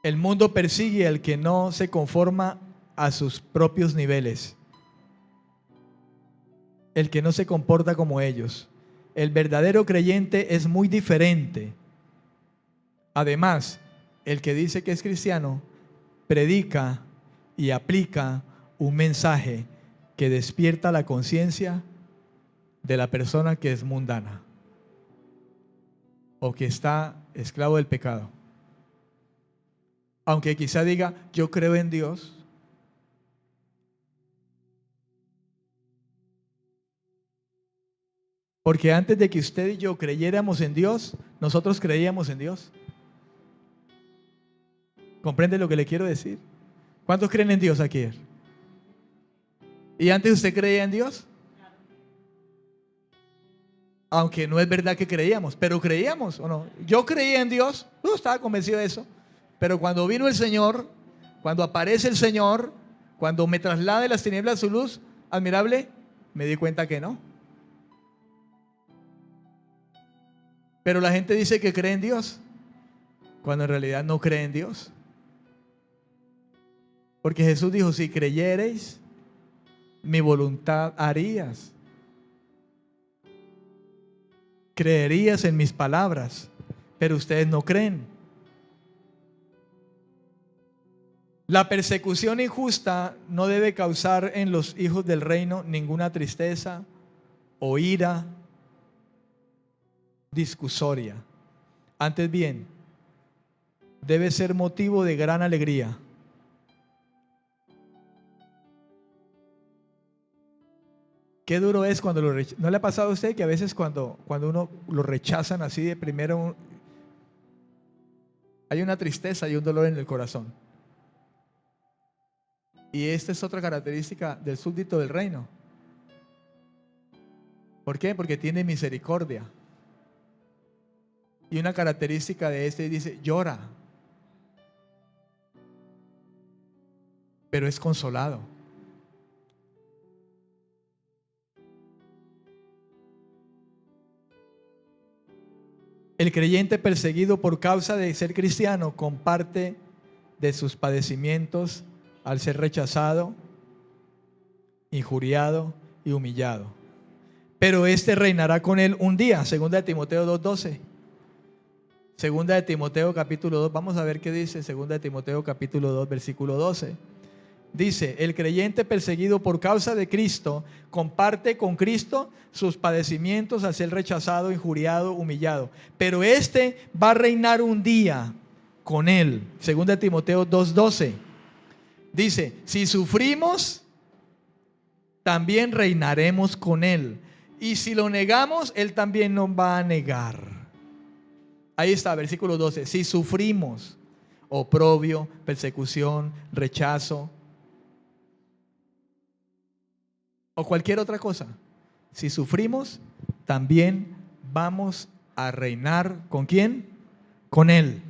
Speaker 2: El mundo persigue al que no se conforma a sus propios niveles, el que no se comporta como ellos. El verdadero creyente es muy diferente. Además, el que dice que es cristiano predica y aplica un mensaje que despierta la conciencia de la persona que es mundana o que está esclavo del pecado. Aunque quizá diga, yo creo en Dios. Porque antes de que usted y yo creyéramos en Dios, nosotros creíamos en Dios. ¿Comprende lo que le quiero decir? ¿Cuántos creen en Dios aquí? ¿Y antes usted creía en Dios? Aunque no es verdad que creíamos, pero creíamos o no. Yo creía en Dios, estaba convencido de eso. Pero cuando vino el Señor, cuando aparece el Señor, cuando me traslada de las tinieblas a su luz admirable, me di cuenta que no. Pero la gente dice que cree en Dios, cuando en realidad no cree en Dios. Porque Jesús dijo, si creyereis, mi voluntad harías. Creerías en mis palabras, pero ustedes no creen. La persecución injusta no debe causar en los hijos del reino ninguna tristeza o ira discusoria. Antes bien, debe ser motivo de gran alegría. Qué duro es cuando lo rechazan. ¿No le ha pasado a usted que a veces cuando uno lo rechazan así de primero, hay una tristeza y un dolor en el corazón? Y esta es otra característica del súbdito del reino. ¿Por qué? Porque tiene misericordia. Y una característica de este dice, llora, pero es consolado. El creyente perseguido por causa de ser cristiano comparte de sus padecimientos al ser rechazado, injuriado y humillado. Pero este reinará con él un día, segunda de Timoteo 2:12. Segunda de Timoteo capítulo 2, vamos a ver qué dice segunda de Timoteo capítulo 2 versículo 12. Dice, el creyente perseguido por causa de Cristo comparte con Cristo sus padecimientos al ser rechazado, injuriado, humillado. Pero este va a reinar un día con él. Segunda de Timoteo 2:12. Dice, si sufrimos, también reinaremos con él. Y si lo negamos, él también nos va a negar. Ahí está, versículo 12. Si sufrimos oprobio, persecución, rechazo o cualquier otra cosa, si sufrimos, también vamos a reinar ¿con quién? Con él.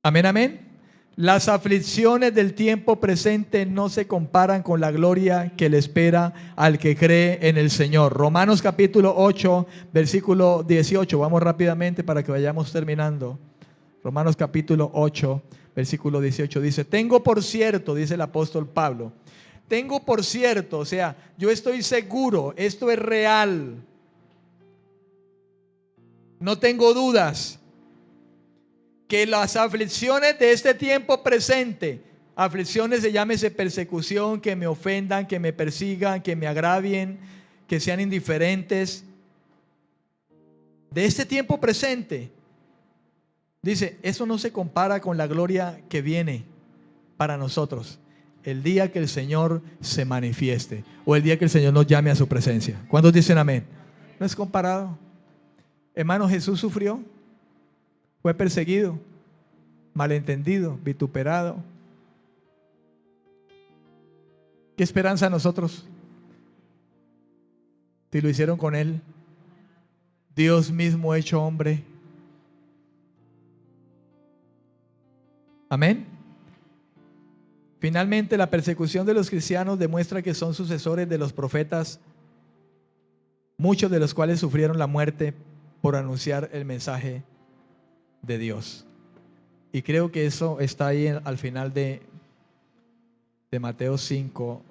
Speaker 2: Amén, amén. Las aflicciones del tiempo presente no se comparan con la gloria que le espera al que cree en el Señor. Romanos capítulo 8, versículo 18. Vamos rápidamente para que vayamos terminando. Romanos capítulo 8, versículo 18 dice, tengo por cierto, dice el apóstol Pablo, tengo por cierto, o sea, yo estoy seguro, esto es real. No tengo dudas que las aflicciones de este tiempo presente, aflicciones se llámese persecución, que me ofendan, que me persigan, que me agravien, que sean indiferentes, de este tiempo presente, dice, eso no se compara con la gloria que viene para nosotros, el día que el Señor se manifieste, o el día que el Señor nos llame a su presencia. ¿Cuántos dicen amén? No es comparado. Hermano, Jesús sufrió. Fue perseguido, malentendido, vituperado. ¿Qué esperanza a nosotros? Si lo hicieron con él, Dios mismo hecho hombre. Amén. Finalmente, la persecución de los cristianos demuestra que son sucesores de los profetas, muchos de los cuales sufrieron la muerte por anunciar el mensaje de Dios. Y creo que eso está ahí al final de Mateo 5,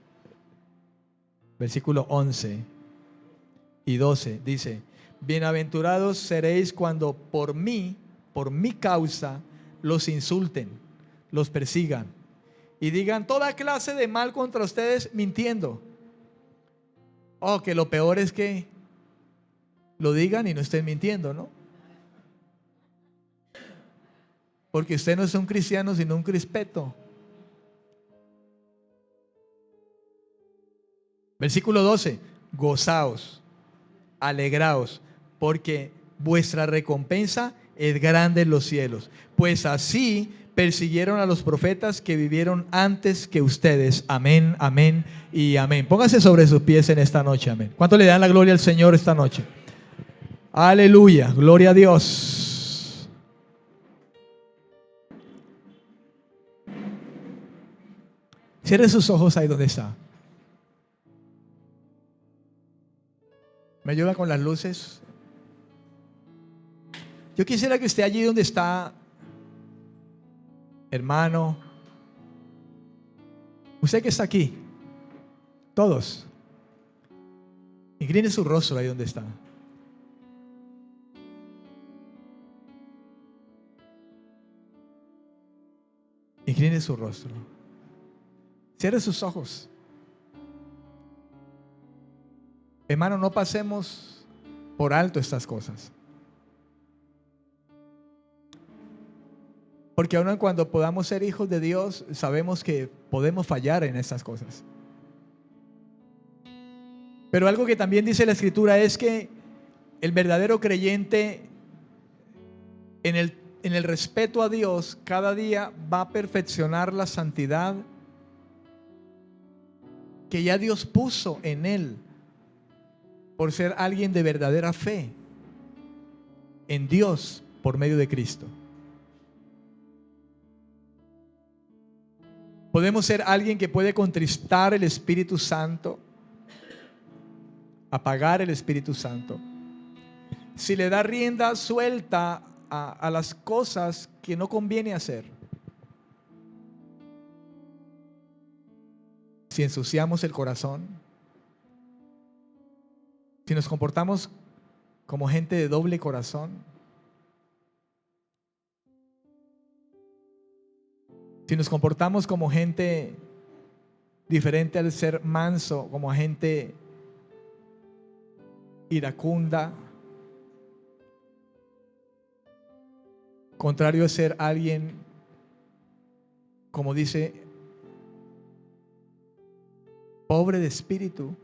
Speaker 2: versículo 11 y 12. Dice, bienaventurados seréis cuando por mi causa, los insulten, los persigan y digan toda clase de mal contra ustedes mintiendo. Oh, que lo peor es que lo digan y no estén mintiendo, ¿no? Porque usted no es un cristiano, sino un crispeto. Versículo 12. Gozaos, alegraos, porque vuestra recompensa es grande en los cielos. Pues así persiguieron a los profetas que vivieron antes que ustedes. Amén, amén y amén. Póngase sobre sus pies en esta noche. Amén. ¿Cuánto le dan la gloria al Señor esta noche? Aleluya, gloria a Dios. Cierre sus ojos ahí donde está. ¿Me ayuda con las luces? Yo quisiera que esté allí donde está, hermano. Usted que está aquí, todos, incline su rostro ahí donde está. Incline su rostro. Cierre sus ojos. Hermano, no pasemos por alto estas cosas. Porque aun cuando podamos ser hijos de Dios, sabemos que podemos fallar en estas cosas. Pero algo que también dice la Escritura es que el verdadero creyente en el respeto a Dios cada día va a perfeccionar la santidad que ya Dios puso en él por ser alguien de verdadera fe en Dios por medio de Cristo. Podemos ser alguien que puede contristar el Espíritu Santo, apagar el Espíritu Santo, si le da rienda suelta a las cosas que no conviene hacer. Si ensuciamos el corazón, si nos comportamos como gente de doble corazón, si nos comportamos como gente diferente al ser manso, como gente iracunda, contrario a ser alguien, como dice, pobre de espíritu.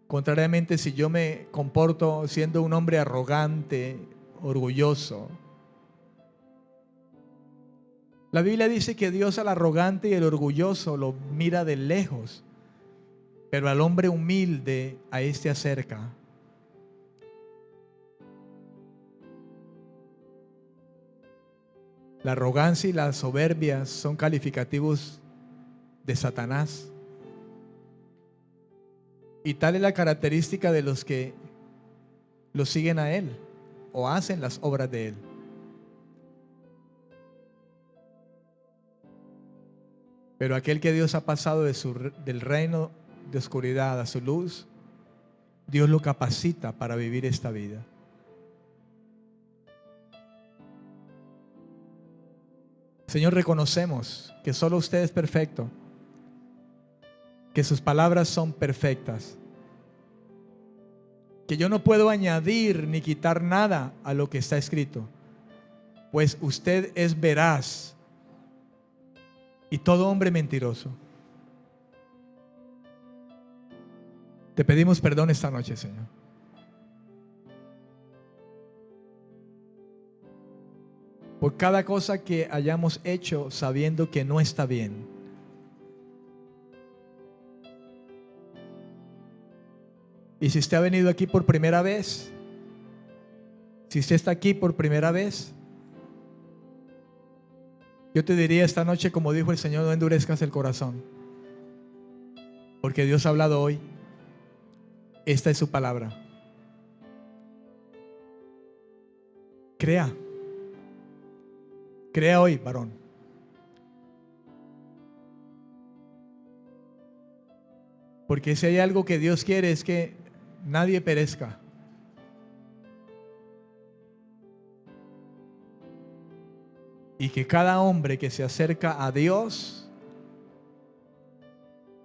Speaker 2: Contrariamente, si yo me comporto siendo un hombre arrogante, orgulloso, la Biblia dice que Dios al arrogante y el orgulloso lo mira de lejos, pero al hombre humilde a éste acerca. La arrogancia y la soberbia son calificativos de Satanás. Y tal es la característica de los que lo siguen a él o hacen las obras de él. Pero aquel que Dios ha pasado del reino de oscuridad a su luz, Dios lo capacita para vivir esta vida. Señor, reconocemos que solo usted es perfecto, que sus palabras son perfectas, que yo no puedo añadir ni quitar nada a lo que está escrito, pues usted es veraz y todo hombre mentiroso. Te pedimos perdón esta noche, Señor. Por cada cosa que hayamos hecho sabiendo que no está bien. Y si usted ha venido aquí por primera vez, si usted está aquí por primera vez, yo te diría esta noche, como dijo el Señor, no endurezcas el corazón, porque Dios ha hablado hoy. Esta es su palabra. Crea. Crea hoy, varón. Porque si hay algo que Dios quiere es que nadie perezca. Y que cada hombre que se acerca a Dios,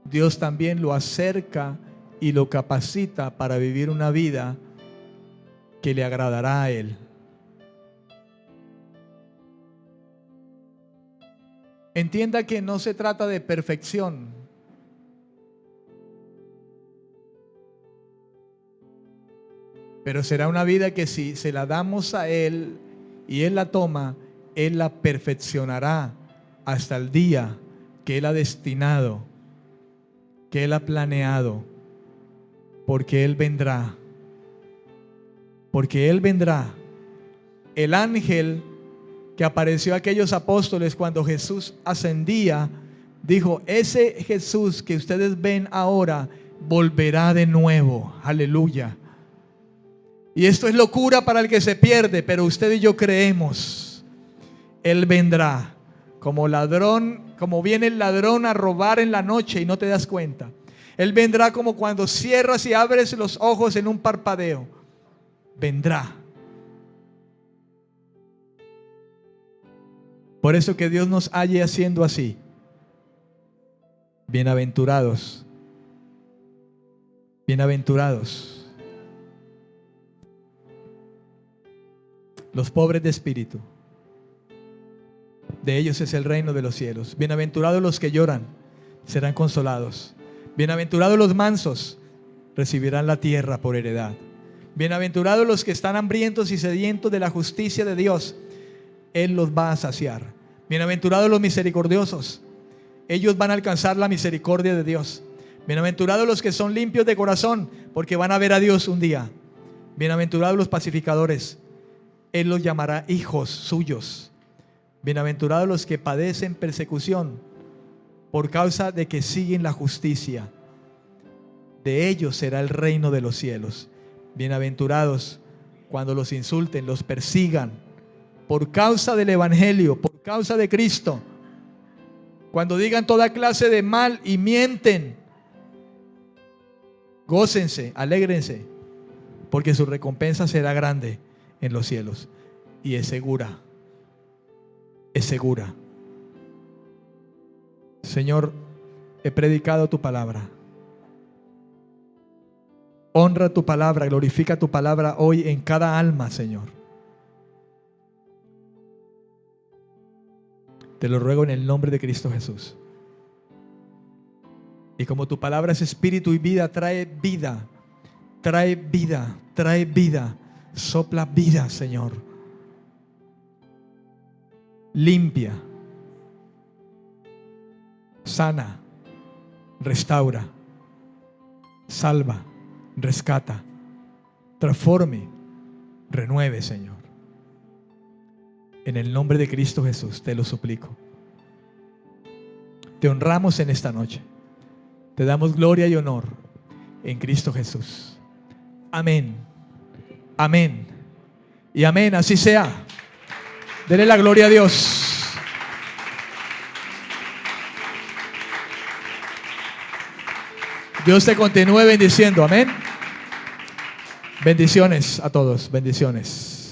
Speaker 2: Dios también lo acerca y lo capacita para vivir una vida que le agradará a Él. Entienda que no se trata de perfección. Pero será una vida que si se la damos a Él y Él la toma, Él la perfeccionará hasta el día que Él ha destinado, que Él ha planeado, porque Él vendrá. Porque Él vendrá. El ángel que apareció a aquellos apóstoles cuando Jesús ascendía, dijo, ese Jesús que ustedes ven ahora volverá de nuevo. Aleluya. Y esto es locura para el que se pierde, pero usted y yo creemos. Él vendrá como ladrón, como viene el ladrón a robar en la noche y no te das cuenta. Él vendrá como cuando cierras y abres los ojos en un parpadeo. Vendrá. Por eso que Dios nos halle haciendo así. Bienaventurados. Bienaventurados los pobres de espíritu. De ellos es el reino de los cielos. Bienaventurados los que lloran, serán consolados. Bienaventurados los mansos, recibirán la tierra por heredad. Bienaventurados los que están hambrientos y sedientos de la justicia de Dios, Él los va a saciar. Bienaventurados los misericordiosos, ellos van a alcanzar la misericordia de Dios. Bienaventurados los que son limpios de corazón, porque van a ver a Dios un día. Bienaventurados los pacificadores, Él los llamará hijos suyos. Bienaventurados los que padecen persecución por causa de que siguen la justicia. De ellos será el reino de los cielos. Bienaventurados cuando los insulten, los persigan por causa del evangelio, por causa de Cristo. Cuando digan toda clase de mal y mienten, gócense, alégrense, porque su recompensa será grande en los cielos. Y es segura. Es segura. Señor, he predicado tu palabra. Honra tu palabra, glorifica tu palabra hoy en cada alma, Señor. Te lo ruego en el nombre de Cristo Jesús. Y como tu palabra es espíritu y vida, trae vida, trae vida, trae vida. Sopla vida, Señor. Limpia, sana, restaura, salva, rescata, transforme, renueve, Señor. En el nombre de Cristo Jesús te lo suplico. Te honramos en esta noche. Te damos gloria y honor en Cristo Jesús. Amén. Amén. Y amén. Así sea. Dele la gloria a Dios. Dios te continúe bendiciendo. Amén. Bendiciones a todos. Bendiciones.